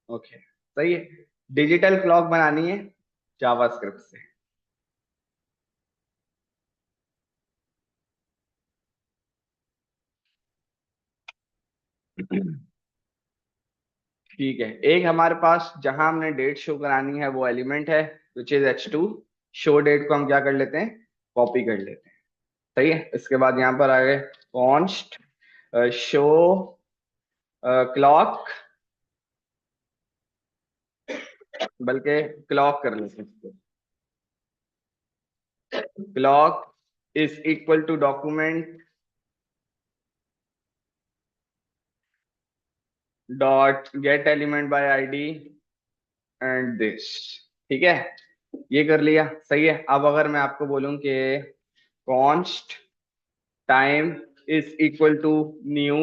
Okay, सही है। Digital clock बनानी है जावास्क्रिप्ट से। ठीक है, एक हमारे पास जहां हमने डेट शो करानी है वो एलिमेंट है, which is H2। Show that को हम क्या कर लेते हैं, कॉपी कर लेते हैं। सही है। इसके बाद यहाँ पर आ गए कॉन्स्ट शो क्लॉक, बल्कि क्लॉक कर लेते हैं इसको। Clock is equal to document dot get element by ID and this. ठीक है, ये कर लिया। सही है। अब अगर मैं आपको बोलूं कि const time is equal to new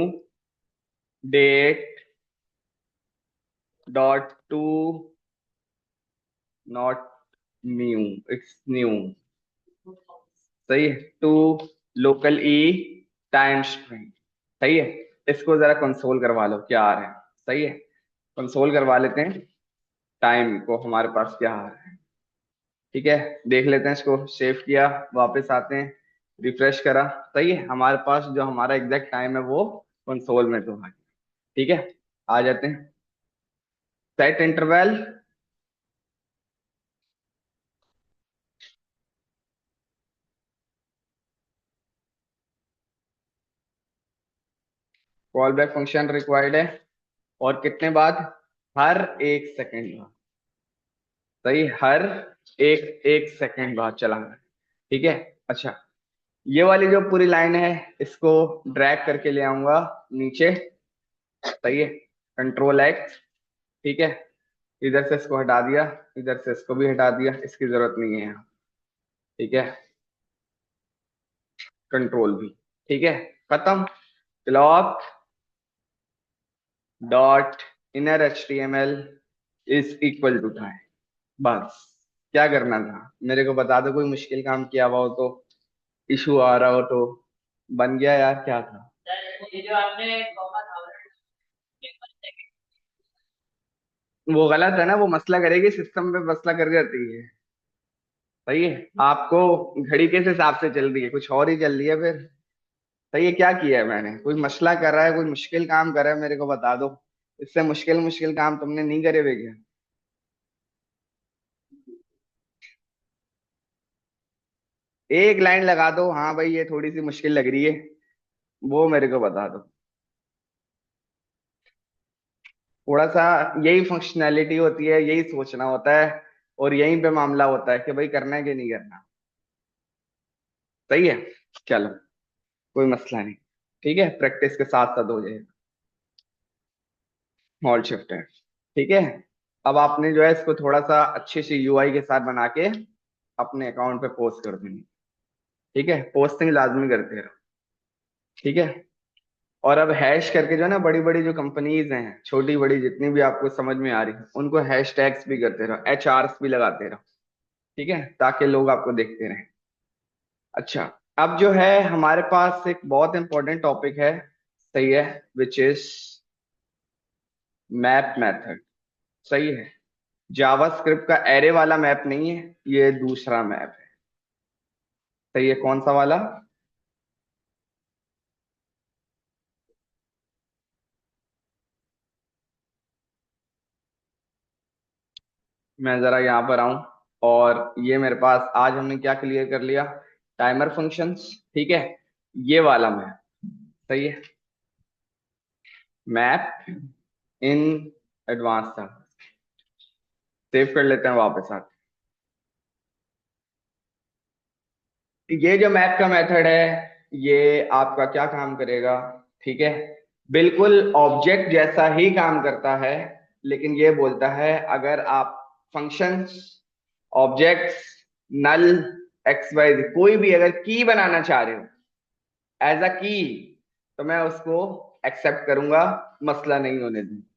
date dot to not new, it's new. सही है। To locale time string. सही है। इसको जरा कंसोल करवा लो क्या आ रहा है। सही है, कंसोल करवा लेते हैं टाइम को, हमारे पास क्या आ रहा है। ठीक है, देख लेते हैं। इसको सेव किया, वापस आते हैं, रिफ्रेश करा। सही है, हमारे पास जो हमारा एग्जैक्ट टाइम है वो कंसोल में तो है। ठीक है, आ जाते हैं। Set interval, call back function required है, और कितने बाद, हर एक सेकंड बाद। सही, हर एक एक सेकंड बाद चलाना है। ठीक है। अच्छा, ये वाली जो पूरी लाइन है इसको ड्रैग करके ले आऊंगा नीचे। सही है, कंट्रोल एक्स। ठीक है, इधर से इसको हटा दिया, इधर से इसको भी हटा दिया, इसकी जरूरत नहीं है यहाँ। ठीक है, कंट्रोल भी। ठीक है, खत्म। Clock dot inner HTML is equal to time. बस, क्या करना था मेरे को बता दो, कोई मुश्किल काम किया हुआ हो तो, इशू आ रहा हो तो। बन गया यार, क्या था। ये जो आपने कॉमा था, वो गलत है ना, वो मसला करेगी, सिस्टम पे मसला कर जाती है। सही है, आपको घड़ी किस हिसाब से चल रही है, कुछ और ही चल रही है फिर। सही है, क्या किया है मैंने, कोई मसला कर रहा है, कोई मुश्किल काम कर रहा है, मेरे को बता दो। इससे मुश्किल मुश्किल काम तुमने नहीं करे हुए क्या। एक लाइन लगा दो, हाँ भाई ये थोड़ी सी मुश्किल लग रही है, वो मेरे को बता दो। थोड़ा सा यही फंक्शनैलिटी होती है, यही सोचना होता है, और यहीं पे मामला होता है कि भाई करना है कि नहीं करना। सही है, चलो, कोई मसला नहीं। ठीक है, प्रैक्टिस के साथ साथ हो जाएगा। हॉल्ड शिफ्ट है। ठीक है, अब आपने जो है इसको थोड़ा सा अच्छे से UI के साथ बना के अपने अकाउंट पे पोस्ट कर देंगे। ठीक है, पोस्टिंग लाजमी करते रहो। ठीक है, और अब हैश करके जो है ना, बड़ी बड़ी जो कंपनीज हैं, छोटी बड़ी जितनी भी आपको समझ में आ रही है, उनको हैश टैग्स भी करते रहो, HRs भी लगाते रहो। ठीक है, ताकि लोग आपको देखते रहें। अच्छा, अब जो है हमारे पास एक बहुत इंपॉर्टेंट टॉपिक है। सही है, विच इज मैप मेथड। सही है, जावास्क्रिप्ट का एरे वाला मैप नहीं है, ये दूसरा मैप है। सही है, कौन सा वाला। मैं जरा यहाँ पर आऊं, और ये मेरे पास आज हमने क्या क्लियर कर लिया, टाइमर फंक्शंस। ठीक है, ये वाला मैप। सही है, मैप इन एडवांस था। सेव कर लेते हैं वापस आके। ये जो मैप का मेथड है, ये आपका क्या काम करेगा। ठीक है, बिल्कुल ऑब्जेक्ट जैसा ही काम करता है, लेकिन ये बोलता है अगर आप फंक्शंस, ऑब्जेक्ट्स, नल, XY कोई भी अगर की बनाना चाह रहे हो एज अ की, तो मैं उसको एक्सेप्ट करूंगा, मसला नहीं होने दूंगा।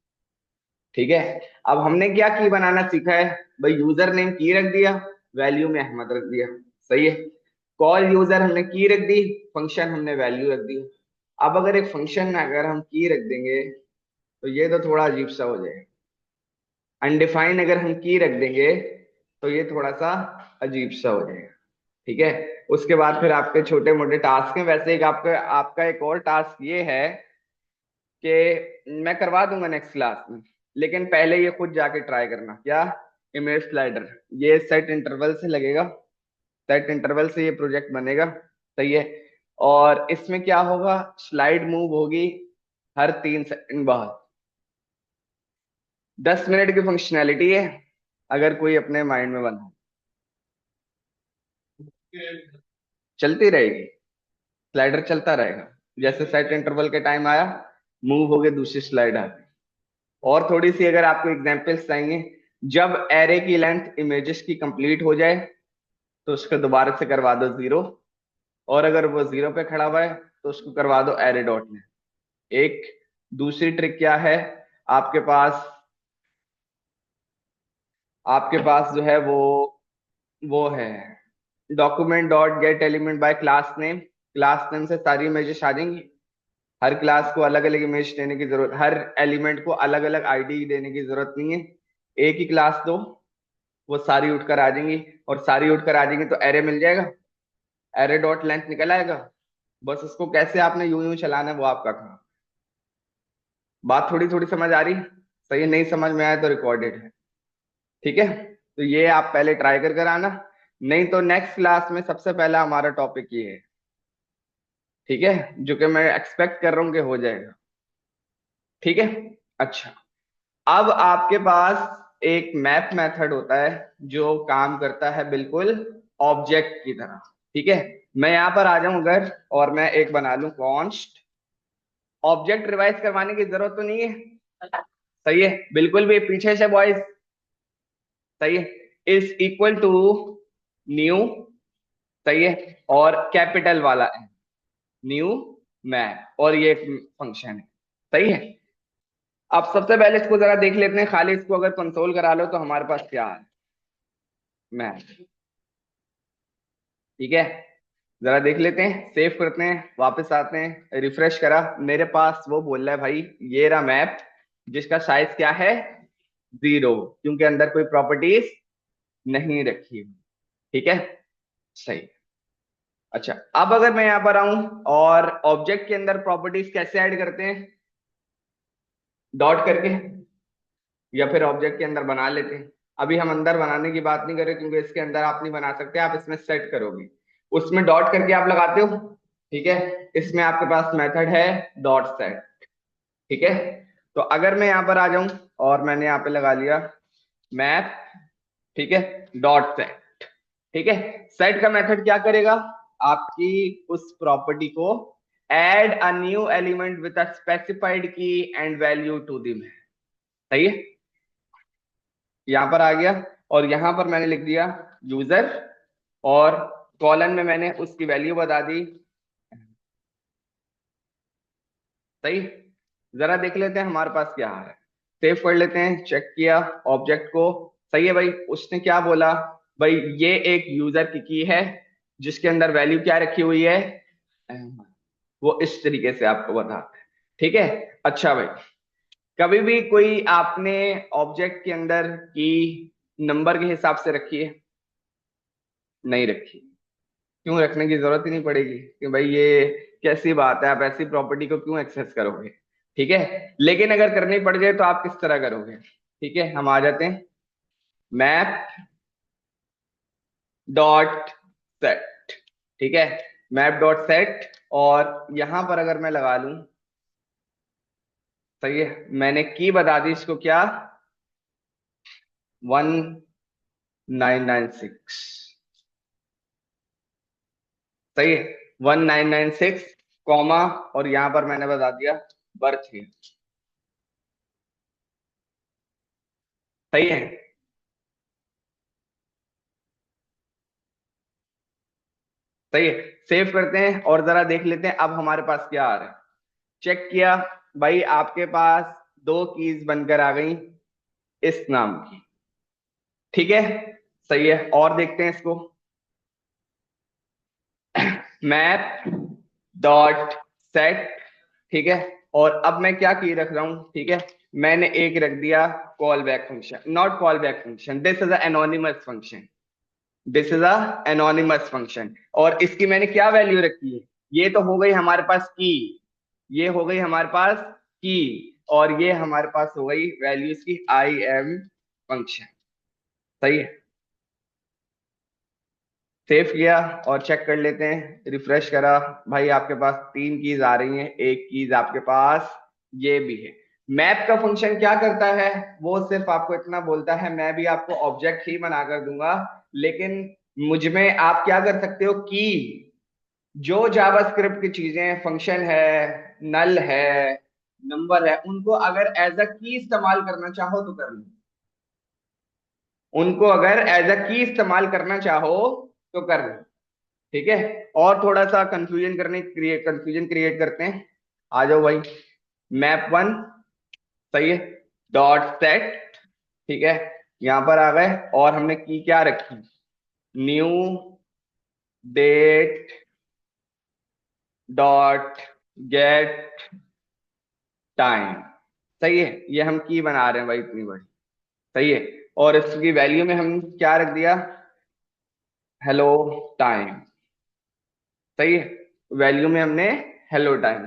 ठीक है, अब हमने क्या की बनाना सीखा है, भाई यूजर नेम की रख दिया, वैल्यू में अहमद रख दिया। सही है, कॉल यूजर हमने की रख दी, फंक्शन हमने वैल्यू रख दी। अब अगर एक फंक्शन में अगर हम की रख देंगे तो ये तो थोड़ा अजीब सा हो जाएगा। अनडिफाइन अगर हम की रख देंगे तो ये थोड़ा सा अजीब सा हो जाएगा। ठीक है। उसके बाद फिर आपके छोटे मोटे टास्क हैं। वैसे एक आपका आपका एक और टास्क ये है कि मैं करवा दूंगा नेक्स्ट क्लास में, लेकिन पहले ये खुद जाके ट्राई करना। क्या? इमेज स्लाइडर, ये सेट इंटरवल से लगेगा, सेट इंटरवल से ये प्रोजेक्ट बनेगा। सही है। और इसमें क्या होगा, स्लाइड मूव होगी हर 3 सेकंड बाद। 10 मिनट की फंक्शनैलिटी है, अगर कोई अपने माइंड में बना, चलती रहेगी, स्लाइडर चलता रहेगा। जैसे सेट इंटरवल के टाइम आया, मूव हो गए, दूसरी स्लाइड आ गई। और थोड़ी सी अगर आपको एग्जांपल्स चाहिए, जब एरे की लेंथ इमेजेस की कंप्लीट हो जाए तो उसको दोबारा से करवा दो 0, और अगर वो 0 पे खड़ा हुआ है तो उसको करवा दो एरे डॉट में। एक दूसरी ट्रिक क्या है, आपके पास आपके पास जो है वो है document dot get element bye class name. Class name से सारी इमेजेस आ जाएंगी। हर क्लास को अलग अलग इमेज देने की जरूरत, हर एलिमेंट को अलग अलग आईडी देने की जरूरत नहीं है। एक ही क्लास दो, वो सारी उठकर आ जाएंगी, और सारी उठकर आ जाएंगी तो एरे मिल जाएगा, एरे डॉट लेंथ निकल आएगा। बस उसको कैसे आपने यूं यूं चलाना है वो आपका काम। बात थोड़ी थोड़ी समझ आ रही? सही, नहीं समझ में आया तो रिकॉर्डेड है। ठीक है। तो ये आप पहले ट्राई कर कर आना, नहीं तो नेक्स्ट क्लास में सबसे पहला हमारा टॉपिक ये है। ठीक है, जो कि मैं एक्सपेक्ट कर रहा हूँ कि हो जाएगा। ठीक है। अच्छा, अब आपके पास एक मैप मेथड होता है जो काम करता है बिल्कुल ऑब्जेक्ट की तरह। ठीक है। मैं यहां पर आ जाऊं अगर, और मैं एक बना लूं कॉन्स्ट, ऑब्जेक्ट रिवाइज करवाने की जरूरत तो नहीं है। सही है, बिल्कुल भी पीछे से बॉयज। सही है। Is equal to new. सही है। और कैपिटल वाला है न्यू मैप, और ये फंक्शन है। सही है। अब सबसे पहले इसको जरा देख लेते हैं, खाली इसको अगर कंसोल करा लो तो हमारे पास क्या है, मैप। ठीक है। जरा देख लेते हैं, सेव करते हैं, वापस आते हैं, रिफ्रेश करा, मेरे पास वो बोल रहा है भाई ये रहा मैप, जिसका साइज क्या है, 0, क्योंकि अंदर कोई प्रॉपर्टीज नहीं रखी हुई। ठीक है। सही। अच्छा, अब अगर मैं यहां पर आऊं और ऑब्जेक्ट के अंदर प्रॉपर्टीज कैसे ऐड करते हैं, डॉट करके, या फिर ऑब्जेक्ट के अंदर बना लेते हैं। अभी हम अंदर बनाने की बात नहीं कर रहे, क्योंकि इसके अंदर आप नहीं बना सकते, आप इसमें सेट करोगे, उसमें डॉट करके आप लगाते हो। ठीक है। इसमें आपके पास मेथड है डॉट सेट। ठीक है। तो अगर मैं यहां पर आ जाऊं और मैंने यहाँ पे लगा लिया मैप, ठीक है, डॉट सेट। ठीक है। सेट का मेथड क्या करेगा, आपकी उस प्रॉपर्टी को add a new element with a specified key and value to the map. सही है। यहां पर आ गया, और यहां पर मैंने लिख दिया यूजर, और कॉलन में मैंने उसकी वैल्यू बता दी। सही। जरा देख लेते हैं हमारे पास क्या है, सेव कर लेते हैं, चेक किया ऑब्जेक्ट को। सही है भाई, उसने क्या बोला, भाई ये एक यूजर की है जिसके अंदर वैल्यू क्या रखी हुई है, वो इस तरीके से आपको बताता है। ठीक है। अच्छा भाई, कभी भी कोई आपने ऑब्जेक्ट के अंदर की नंबर के हिसाब से रखी है? नहीं रखी। क्यों, रखने की जरूरत ही नहीं पड़ेगी कि भाई ये कैसी बात है, आप ऐसी प्रॉपर्टी को क्यों एक्सेस करोगे। ठीक है। लेकिन अगर करनी पड़ जाए तो आप किस तरह करोगे। ठीक है, हम आ जाते हैं मैप डॉट सेट। ठीक है। मैप डॉट सेट, और यहां पर अगर मैं लगा लूं, सही है, मैंने की बता दी इसको क्या, 1996। सही है। 1996 कॉमा, और यहां पर मैंने बता दिया बर्थ ईयर। सही है। सही है। सेव करते हैं और जरा देख लेते हैं अब हमारे पास क्या आ रहा है। चेक किया, भाई आपके पास 2 कीज बनकर आ गई इस नाम की। ठीक है। सही है, और देखते हैं इसको, मैप डॉट सेट। ठीक है। और अब मैं क्या की रख रहा हूँ, ठीक है, मैंने एक रख दिया call back function, not call back function, this is a anonymous function, this is a anonymous function. और इसकी मैंने क्या वैल्यू रखी है, ये तो हो गई हमारे पास की, ये हो गई हमारे पास की, और ये हमारे पास हो गई वैल्यू इसकी आई एम फंक्शन। सही है। सेव किया और चेक कर लेते हैं, रिफ्रेश करा, भाई आपके पास तीन कीज आ रही हैं, एक कीज आपके पास ये भी है। मैप का फंक्शन क्या करता है, वो सिर्फ आपको इतना बोलता है, मैं भी आपको ऑब्जेक्ट ही बना कर दूंगा, लेकिन मुझ में आप क्या कर सकते हो कि जो जावास्क्रिप्ट की चीजें, फंक्शन है, नल है, नंबर है, उनको अगर एज अ की इस्तेमाल करना चाहो तो कर लो, उनको अगर एज अ की इस्तेमाल करना चाहो तो कर लो। ठीक है। और थोड़ा सा कंफ्यूजन क्रिएट करते हैं। आ जाओ भाई, मैप वन, सही है, डॉट सेट, ठीक है, यहां पर आ गए, और हमने की क्या रखी, new date dot get time. सही है, ये हम की बना रहे हैं भाई इतनी बड़ी। सही है। और इसकी वैल्यू में हम क्या रख दिया, हेलो टाइम। सही है, वैल्यू में हमने हेलो टाइम।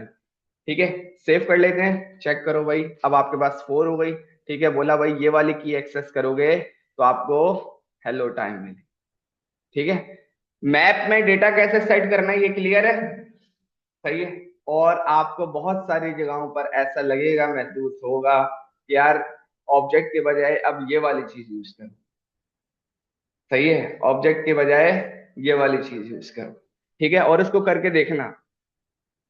ठीक है, सेव कर लेते हैं, चेक करो भाई, अब आपके पास 4 हो गई। ठीक है, बोला भाई ये वाली की एक्सेस करोगे तो आपको हेलो टाइम मिले। ठीक है। मैप में डेटा कैसे सेट करना है ये क्लियर है। सही है। और आपको बहुत सारी जगहों पर ऐसा लगेगा, महसूस होगा कि यार ऑब्जेक्ट के बजाय अब ये वाली चीज यूज करो। सही है, ऑब्जेक्ट के बजाय ये वाली चीज यूज करो। ठीक है, और इसको करके देखना,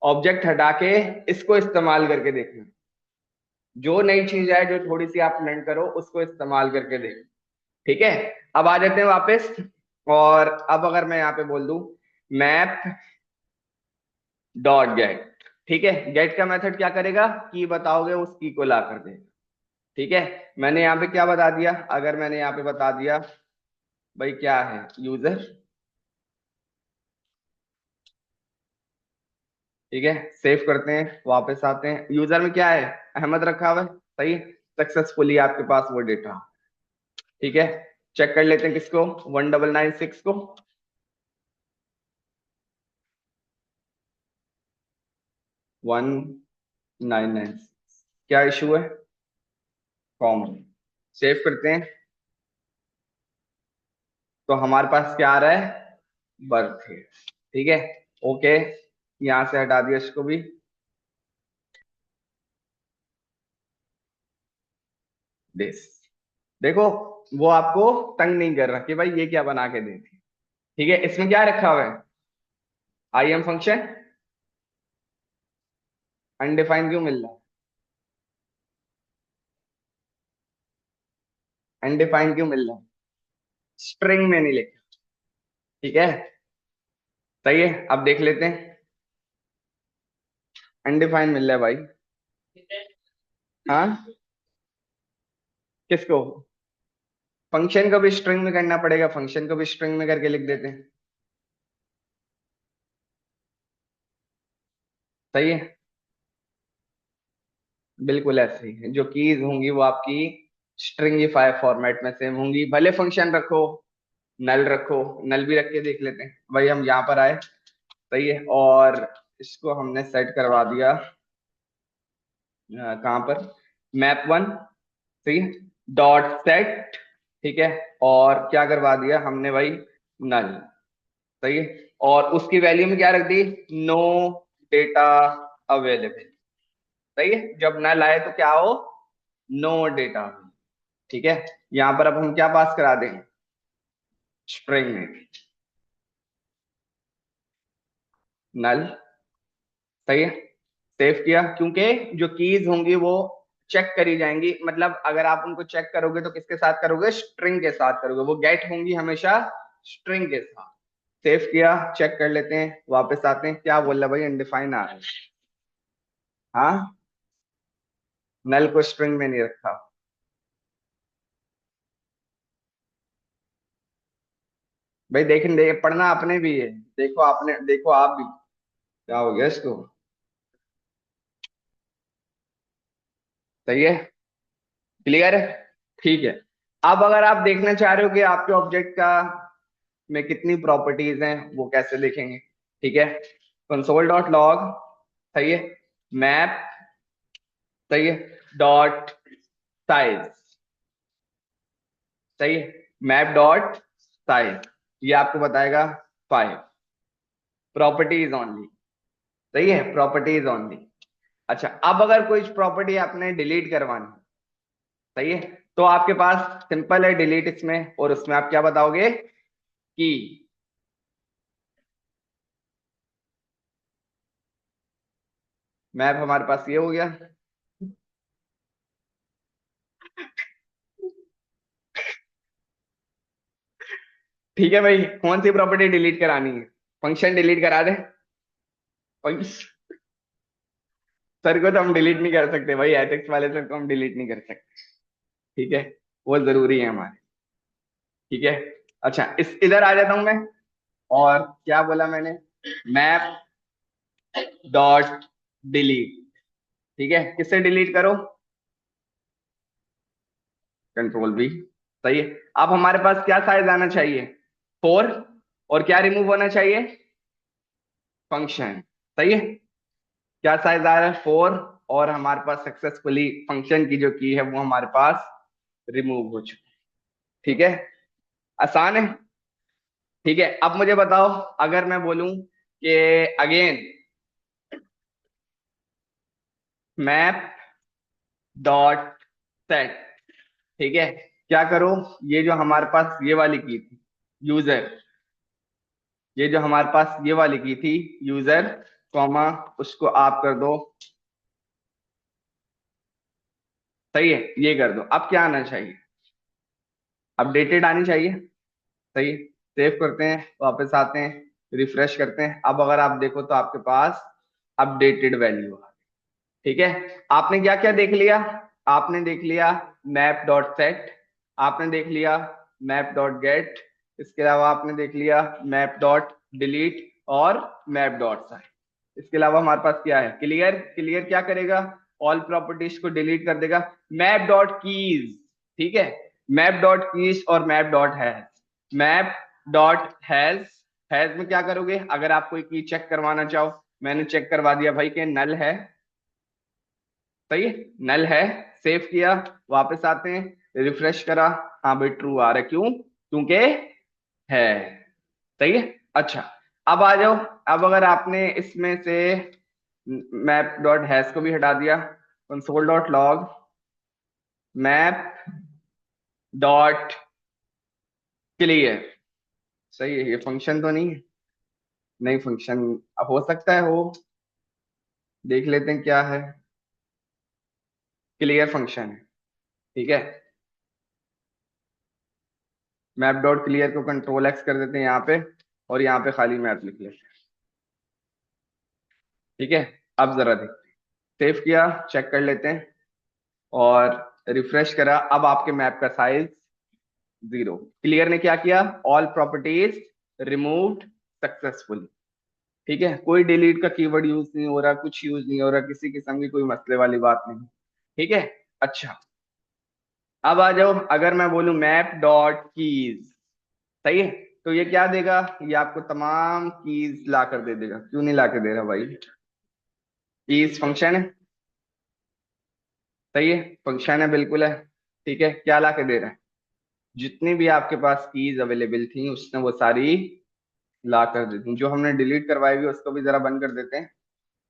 ऑब्जेक्ट हटा के इसको इस्तेमाल करके देखना, जो नई चीज है जो थोड़ी सी आप लर्न करो उसको इस्तेमाल करके देखो। ठीक है। अब आ जाते हैं वापस, और अब अगर मैं यहाँ पे बोल दूं मैप डॉट गेट, ठीक है, गेट का मेथड क्या करेगा, की बताओगे उस की को ला कर देगा। ठीक है, मैंने यहाँ पे क्या बता दिया, अगर मैंने यहाँ पे बता दिया भाई क्या है यूजर, ठीक है, सेव करते हैं, वापस आते हैं, यूजर में क्या है, अहमद रखा हुआ है। सही, सक्सेसफुली आपके पास वो डेटा। ठीक है, चेक कर लेते हैं किसको, 1996 को। 1996 क्या इशू है, कॉमन। सेव करते हैं, तो हमारे पास क्या आ रहा है, बर्थ है। ठीक है, ओके, यहां से हटा दिया इसको भी। दिस, देखो, वो आपको तंग नहीं कर रहा कि भाई ये क्या बना के दे दी। ठीक है, इसमें क्या रखा हुआ है, आई एम फंक्शन, अनडिफाइंड क्यों मिल रहा है, अनडिफाइंड क्यों मिल रहा है, स्ट्रिंग में नहीं लिखा। ठीक है, सही है, अब देख लेते हैं, अनडिफाइंड मिल रहा है भाई। हाँ, किसको, फंक्शन को भी स्ट्रिंग में करना पड़ेगा, फंक्शन को भी स्ट्रिंग में करके लिख देते हैं। सही है, बिल्कुल ऐसे ही है, जो कीज होंगी वो आपकी स्ट्रिंगिफाई फॉर्मेट में सेम होंगी, भले फंक्शन रखो, नल रखो, नल भी रख के देख लेते हैं भाई, हम यहाँ पर आए। सही है, और इसको हमने सेट करवा दिया कहाँ पर, मैप वन, सही है, डॉट सेट, ठीक है, और क्या करवा दिया हमने भाई, नल। सही है, और उसकी वैल्यू में क्या रख दी, नो डेटा अवेलेबल। सही है, जब नल आए तो क्या हो, नो डेटा। ठीक है, यहां पर अब हम क्या पास करा दें, स्ट्रिंग में नल। सही है, सेव किया, क्योंकि जो कीज होंगी वो चेक करी जाएंगी, मतलब अगर आप उनको चेक करोगे तो किसके साथ करोगे, स्ट्रिंग के साथ करोगे, वो गेट होंगी हमेशा स्ट्रिंग के साथ। सेव किया, चेक कर लेते हैं, वापस आते हैं, क्या बोल रहा भाई, अनडिफाइन आ रहा है। हाँ, नल को स्ट्रिंग में नहीं रखा। भाई पढ़ना आपने भी है, देखो आपने, देखो आप भी, क्या हो गया इसको, सही है, क्लियर है, ठीक है। अब अगर आप देखना चाह रहे हो कि आपके ऑब्जेक्ट का में कितनी प्रॉपर्टीज हैं, वो कैसे देखेंगे? ठीक है, कंसोल डॉट लॉग, सही है, मैप, सही है, डॉट साइज, सही है, मैप डॉट साइज, ये आपको बताएगा 5 प्रॉपर्टीज ओनली, सही है, प्रॉपर्टीज ओनली। अच्छा, अब अगर कोई प्रॉपर्टी आपने डिलीट करवानी, सही है, तो आपके पास सिंपल है डिलीट इसमें, और उसमें आप क्या बताओगे कि मैप हमारे पास ये हो गया। ठीक है भाई, कौन सी प्रॉपर्टी डिलीट करानी है? फंक्शन डिलीट करा दे। फंक्शन सर को तो हम डिलीट नहीं कर सकते भाई, एथिक्स वाले सर को हम डिलीट नहीं कर सकते। ठीक है, वो जरूरी है हमारे। ठीक है, अच्छा, इस इधर आ जाता हूं मैं। और क्या बोला मैंने? मैप डॉट डिलीट, ठीक है, किससे डिलीट करो? कंट्रोल भी, सही है। अब हमारे पास क्या साइज आना चाहिए? 4। और क्या रिमूव होना चाहिए? फंक्शन, सही है। क्या साइज आ रहा है? 4। और हमारे पास सक्सेसफुली फंक्शन की जो की है वो हमारे पास रिमूव हो चुकी। ठीक है, आसान है। ठीक है, अब मुझे बताओ, अगर मैं बोलूं कि अगेन मैप डॉट सेट, ठीक है, क्या करो? ये जो हमारे पास ये वाली की थी यूजर, ये जो हमारे पास ये वाली की थी यूजर, कॉमा, उसको आप कर दो, सही है, ये कर दो। अब क्या आना चाहिए? अपडेटेड आनी चाहिए, सही है। सेव करते हैं, वापस आते हैं, रिफ्रेश करते हैं। अब अगर आप देखो तो आपके पास अपडेटेड वैल्यू है। ठीक है, आपने क्या क्या देख लिया? आपने देख लिया मैप डॉट सेट, आपने देख लिया मैप डॉट गेट, इसके अलावा आपने देख लिया मैप डॉट डिलीट और मैप डॉट साइड। इसके अलावा हमारे पास क्या है? क्लियर, क्लियर क्या करेगा? ऑल प्रॉपर्टीज को डिलीट कर देगा। मैप डॉट कीज, ठीक है, मैप डॉट कीज और map dot has. Map dot has, has में क्या करोगे? अगर आप कोई की चेक करवाना चाहो, मैंने चेक करवा दिया भाई के नल है, सही है, नल है, सेव किया, वापस आते हैं, रिफ्रेश करा, हाँ भाई ट्रू आ रहा है, क्यों? क्योंकि है, सही है। अच्छा, अब आ जाओ। अब अगर आपने इसमें से मैप डॉट हैश को भी हटा दिया, console dot log map dot clear, सही है, ये फंक्शन तो नहीं है? नहीं फंक्शन, अब हो सकता है हो, देख लेते हैं क्या है। क्लियर फंक्शन है, ठीक है। मैप डॉट क्लियर को कंट्रोल एक्स कर देते हैं यहाँ पे, और यहाँ पे खाली मैप लिख लेते हैं। ठीक है, अब जरा देखते हैं, सेव किया, चेक कर लेते हैं, और रिफ्रेश करा। अब आपके मैप का साइज 0। क्लियर ने क्या किया? All properties removed successfully. ठीक है, कोई डिलीट का कीवर्ड यूज नहीं हो रहा, कुछ यूज नहीं हो रहा, किसी किस्म की कोई मसले वाली बात नहीं। ठीक है, अच्छा, अब आ जाओ, अगर मैं बोलूं मैप डॉट कीज, सही है, तो ये क्या देगा? ये आपको तमाम कीज ला कर दे देगा। क्यों नहीं ला के दे रहा भाई? कीज फंक्शन है, सही है, फंक्शन है, बिल्कुल है। ठीक है, क्या ला के दे रहा है? जितनी भी आपके पास कीज अवेलेबल थी उसने वो सारी ला कर दी थी। जो हमने डिलीट करवाई हुई उसको भी जरा बंद कर देते हैं,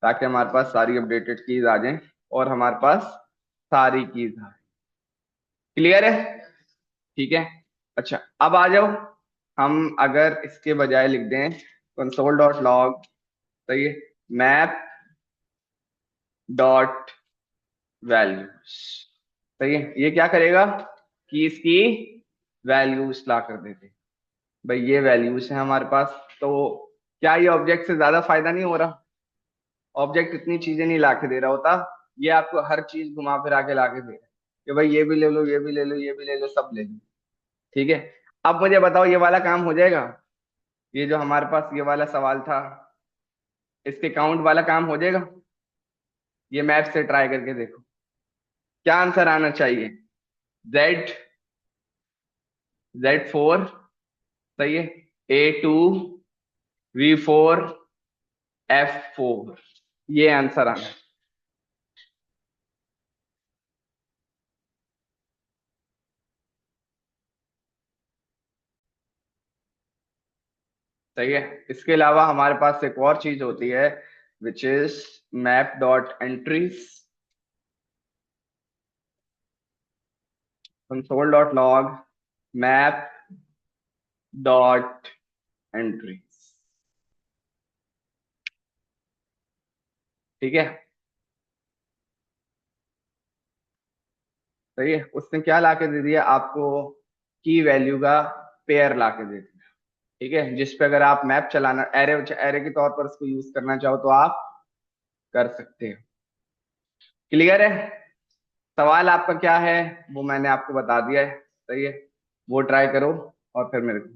ताकि हमारे पास सारी अपडेटेड कीज आ जाएं और हमारे पास सारी कीज आ। क्लियर है, ठीक है। अच्छा, अब आ जाओ, हम अगर इसके बजाय लिख दें कंसोल डॉट लॉग, सही है, मैप डॉट वैल्यूज, सही है, ये क्या करेगा कि इसकी वैल्यूज ला कर देते। भाई ये वैल्यूज है हमारे पास, तो क्या ये ऑब्जेक्ट से ज्यादा फायदा नहीं हो रहा? ऑब्जेक्ट इतनी चीजें नहीं ला के दे रहा होता, ये आपको हर चीज घुमा फिरा के ला के दे रहा है कि भाई ये भी ले लो, ये भी ले लो, ये भी ले लो, सब ले लो। ठीक है, अब मुझे बताओ ये वाला काम हो जाएगा? ये जो हमारे पास ये वाला सवाल था, इसके काउंट वाला काम हो जाएगा? ये मैप से ट्राई करके देखो, क्या आंसर आना चाहिए? जेड, Z4, सही है। A2, V4, F4, ये आंसर आना है। सही है। इसके अलावा हमारे पास एक और चीज होती है, which is map dot entries, console dot log map dot entries. ठीक है। सही है। उसने क्या लाके दे दिया आपको? की वैल्यू का पेयर लाके दे दिया। ठीक है, जिस पे अगर आप मैप चलाना, एरे एरे के तौर पर उसको यूज करना चाहो तो आप कर सकते हो। क्लियर है? सवाल आपका क्या है वो मैंने आपको बता दिया है। सही है, वो ट्राई करो और फिर मेरे को